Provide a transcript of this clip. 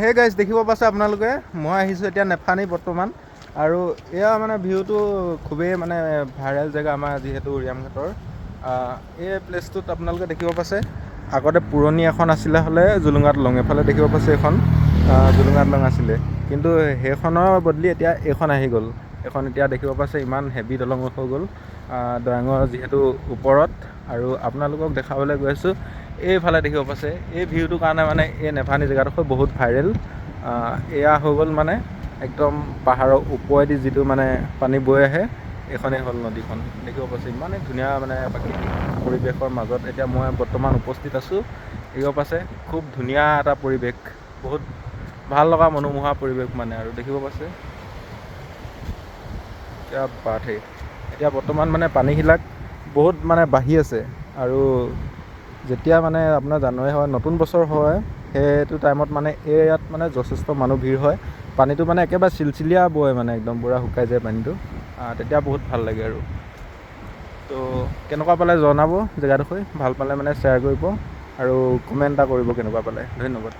Hey guys দেখিব পাইছে আপোনালোকে মই আহিছোঁ এতিয়া নেফানি বৰ্তমান আৰু এয়া মানে ভিউটো খুবেই মানে ভাইৰেল জেগা আমাৰ যিহেতু উৰিয়ামঘাটৰ এই প্লেচটোত আপোনালোকে দেখিব পাইছে আগতে পুৰণি এখন আছিলে হ'লে জুলুঙাত লং এফালে দেখিব পাইছে এখন জুলুঙাত লং আছিলে কিন্তু সেইখনৰ বদলি এতিয়া এইখন আহি গ'ল। এখন এতিয়া দেখিব পাইছে ইমান হেভি দলং হৈ গ'ল দৰাঙৰ যিহেতু ওপৰত আৰু আপোনালোকক দেখাবলৈ গৈ আছোঁ এইফালে দেখিব পাইছে এই ভিউটোৰ কাৰণে মানে এই নেফানি জেগাডোখৰ বহুত ভাইৰেল। এয়া হৈ গ'ল মানে একদম পাহাৰৰ ওপৰেদি যিটো মানে পানী বৈ আহে এইখনেই হ'ল নদীখন দেখিব পাইছে ইমানেই ধুনীয়া মানে প্ৰাকৃতিক পৰিৱেশৰ মাজত এতিয়া মই বৰ্তমান উপস্থিত আছোঁ। দেখিব পাইছে খুব ধুনীয়া এটা পৰিৱেশ বহুত ভাল লগা মনোমোহা পৰিৱেশ মানে আৰু দেখিব পাইছে এতিয়া বাটহে এতিয়া বৰ্তমান মানে পানীবিলাক বহুত মানে বাঢ়ি আছে আৰু যেতিয়া মানে আপোনাৰ জানুৱাৰী হয় নতুন বছৰ হয় সেইটো টাইমত মানে ইয়াত মানে যথেষ্ট মানুহ ভিৰ হয়। পানীটো মানে একেবাৰে চিলচিলীয়া বয় মানে একদম পূৰা শুকাই যায় পানীটো তেতিয়া বহুত ভাল লাগে আৰু তো কেনেকুৱা পালে জনাব জেগাডোখৰ ভাল পালে মানে শ্বেয়াৰ কৰিব আৰু কমেণ্ট এটা কৰিব কেনেকুৱা পালে। ধন্যবাদ।